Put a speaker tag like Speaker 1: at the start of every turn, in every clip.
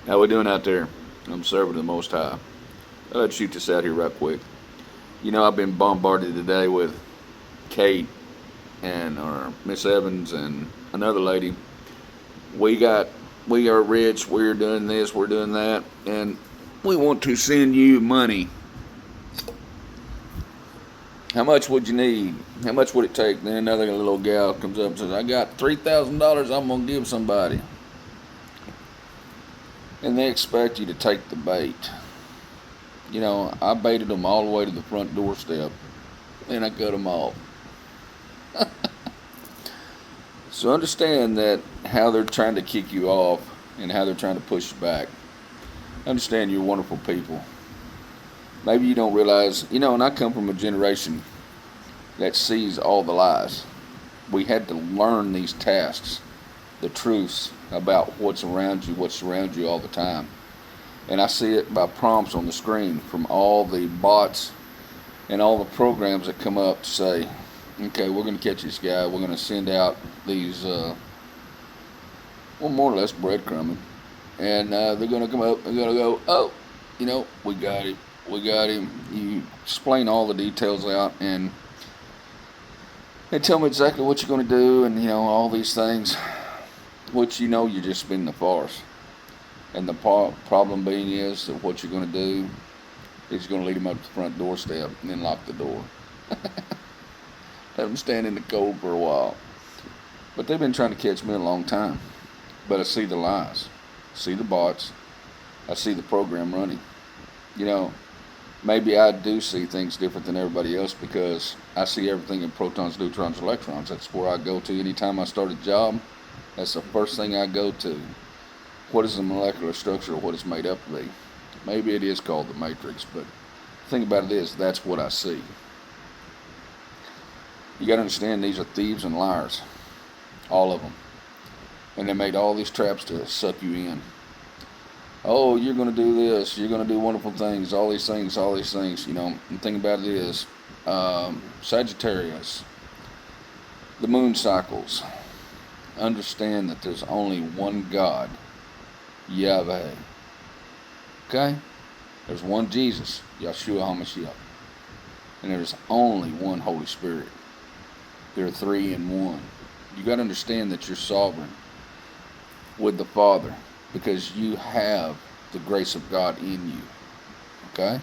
Speaker 1: How we doing out there? I'm serving the Most High. Let's shoot this out here right quick. I've been bombarded today with Kate and our Miss Evans and another lady. We got, we are rich. We're doing this. We're doing that, and we want to send you money. How much would you need? How much would it take? Then another little gal comes up and says, "I got $3,000. I'm gonna give somebody," and they expect you to take the bait. I baited them all the way to the front doorstep, and I cut them off. So understand that how they're trying to kick you off and how they're trying to push you back. Understand you're wonderful people. Maybe you don't realize, and I come from a generation that sees all the lies. We had to learn these tasks, the truths about what's around you, what's around you all the time. And I see it by prompts on the screen from all the bots and all the programs that come up to say, okay, we're going to catch this guy. We're going to send out these, more or less breadcrumbing. And they're going to come up and going to go, oh, we got him. We got him. You explain all the details out and tell me exactly what you're going to do and, all these things, which you're just spinning the farce. And the problem being is that what you're going to do is you're going to lead them up to the front doorstep and then lock the door. Let them stand in the cold for a while. But they've been trying to catch me a long time. But I see the lies. I see the bots. I see the program running. Maybe I do see things different than everybody else because I see everything in protons, neutrons, electrons. That's where I go to anytime I start a job. That's the first thing I go to. What is the molecular structure of what it's made up to be? Maybe it is called the matrix, but the thing about it is that's what I see. You got to understand these are thieves and liars, all of them. And they made all these traps to suck you in. Oh, you're going to do this, you're going to do wonderful things, all these things. And the thing about it is, Sagittarius, the moon cycles, understand that there's only one God, Yahweh. Okay? There's one Jesus, Yeshua HaMashiach. And there's only one Holy Spirit. There are three in one. You got to understand that you're sovereign with the Father because you have the grace of God in you. Okay?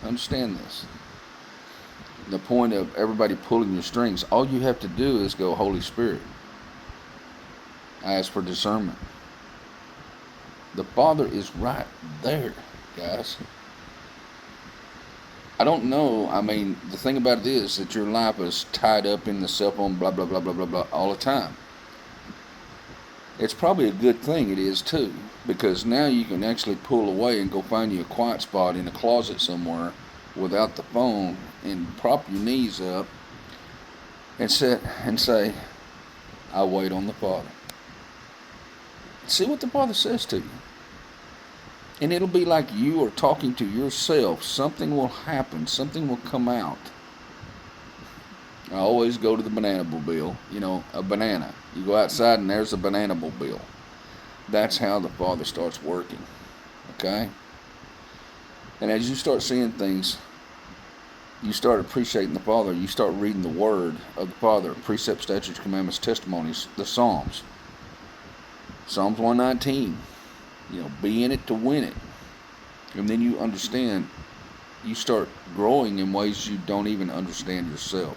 Speaker 1: Understand this. The point of everybody pulling your strings, all you have to do is go, Holy Spirit. I ask for discernment. The Father is right there, guys. I don't know. The thing about it is that your life is tied up in the cell phone, blah, blah, blah, blah, blah, blah, all the time. It's probably a good thing it is, too, because now you can actually pull away and go find you a quiet spot in a closet somewhere without the phone and prop your knees up and sit and say, I wait on the Father. See what the Father says to you. And it'll be like you are talking to yourself. Something will happen. Something will come out. I always go to the banana mobile. A banana. You go outside and there's a banana mobile. That's how the Father starts working. Okay? And as you start seeing things, you start appreciating the Father. You start reading the Word of the Father. Precepts, statutes, commandments, testimonies, the Psalms. Psalms 119. Be in it to win it. And then you understand, you start growing in ways you don't even understand yourself.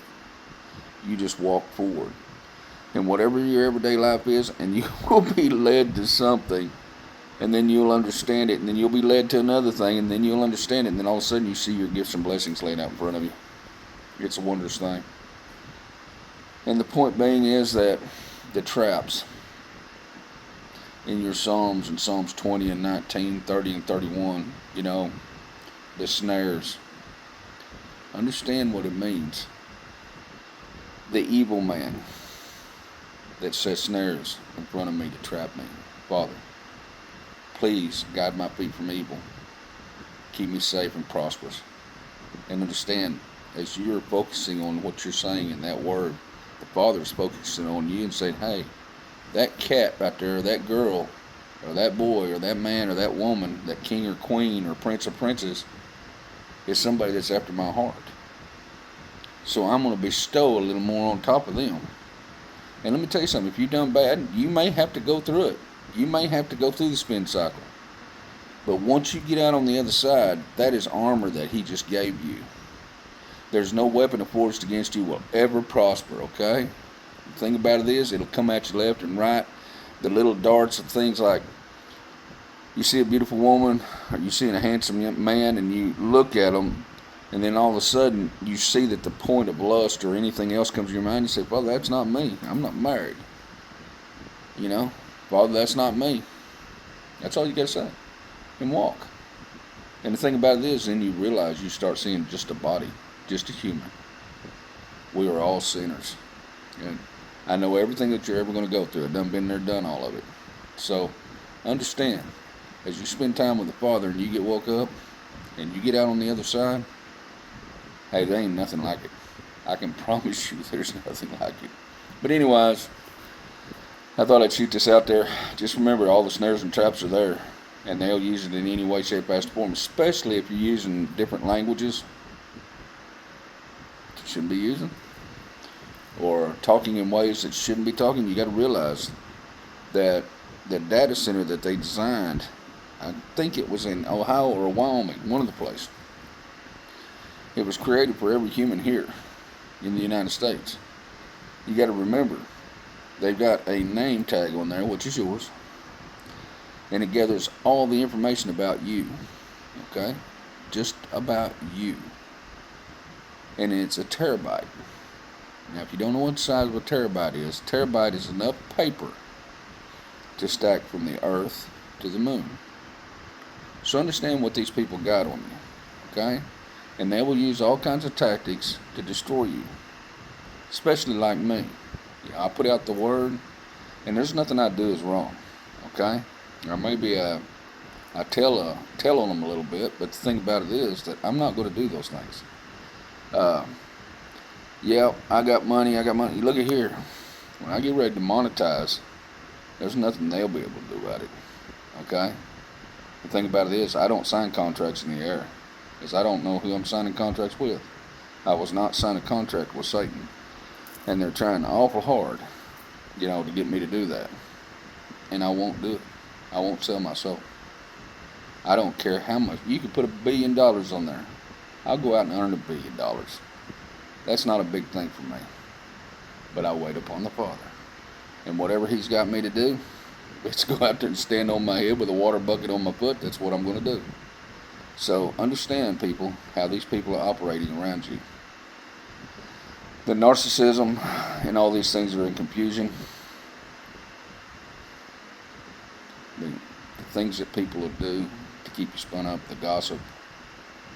Speaker 1: You just walk forward. And whatever your everyday life is, and you will be led to something, and then you'll understand it, and then you'll be led to another thing, and then you'll understand it, and then all of a sudden you see your gifts and blessings laid out in front of you. It's a wondrous thing. And the point being is that the traps in your Psalms, in Psalms 20 and 19, 30 and 31, the snares. Understand what it means. The evil man that sets snares in front of me to trap me. Father, please guide my feet from evil. Keep me safe and prosperous. And understand, as you're focusing on what you're saying in that word, the Father is focusing on you and saying, hey, that cat right there, that girl, or that boy or that man or that woman, that king or queen or prince or princess, is somebody that's after my heart. So I'm going to bestow a little more on top of them. And let me tell you something, if you've done bad, you may have to go through it. You may have to go through the spin cycle. But once you get out on the other side, that is armor that he just gave you. There's no weapon forged against you will ever prosper, okay? The thing about it is, it'll come at you left and right. The little darts of things like, you see a beautiful woman, or you see a handsome young man, and you look at them, and then all of a sudden, you see that the point of lust or anything else comes to your mind. You say, Father, that's not me. I'm not married. You know, Father, that's not me. That's all you got to say. And walk. And the thing about it is, then you realize you start seeing just a body, just a human. We are all sinners. And I know everything that you're ever going to go through. I've done been there, done all of it. So understand, as you spend time with the Father and you get woke up and you get out on the other side, hey, there ain't nothing like it. I can promise you there's nothing like it. But anyways, I thought I'd shoot this out there. Just remember, all the snares and traps are there. And they'll use it in any way, shape, or form, especially if you're using different languages that you shouldn't be using, or talking in ways that you shouldn't be talking. You got to realize that the data center that they designed, I think it was in Ohio or Wyoming, one of the places. It was created for every human here in the United States. You got to remember, they've got a name tag on there, which is yours. And it gathers all the information about you, okay? Just about you. And it's a terabyte. Now, if you don't know what the size of a terabyte is enough paper to stack from the earth to the moon. So understand what these people got on you, okay? And they will use all kinds of tactics to destroy you, especially like me. I put out the word, and there's nothing I do is wrong, okay? Or maybe I tell on them a little bit, but the thing about it is that I'm not going to do those things. Yeah, I got money. Look at here. When I get ready to monetize, there's nothing they'll be able to do about it. Okay? The thing about it is, I don't sign contracts in the air, because I don't know who I'm signing contracts with. I was not signing a contract with Satan, and they're trying awful hard, to get me to do that, and I won't do it. I won't sell my soul. I don't care how much. You could put $1 billion on there. I'll go out and earn $1 billion. That's not a big thing for me. But I wait upon the Father. And whatever He's got me to do, let's go out there and stand on my head with a water bucket on my foot. That's what I'm going to do. So understand, people, how these people are operating around you. The narcissism and all these things are in confusion. The things that people will do to keep you spun up, the gossip,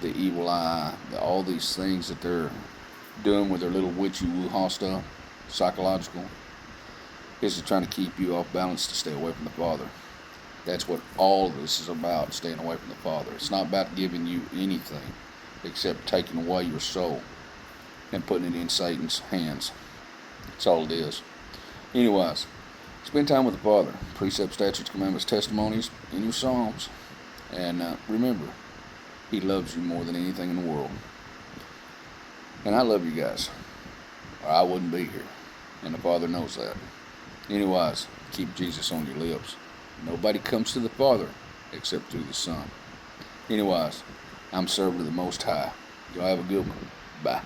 Speaker 1: the evil eye, all these things that they're doing with their little witchy woo-ha stuff, psychological, is trying to keep you off balance to stay away from the Father. That's what all of this is about, staying away from the Father. It's not about giving you anything except taking away your soul and putting it in Satan's hands. That's all it is. Anyways, spend time with the Father. Precepts, statutes, commandments, testimonies in your Psalms. And remember, He loves you more than anything in the world. And I love you guys, or I wouldn't be here. And the Father knows that. Anyways, keep Jesus on your lips. Nobody comes to the Father except through the Son. Anyways, I'm servant of the Most High. Y'all have a good one. Bye.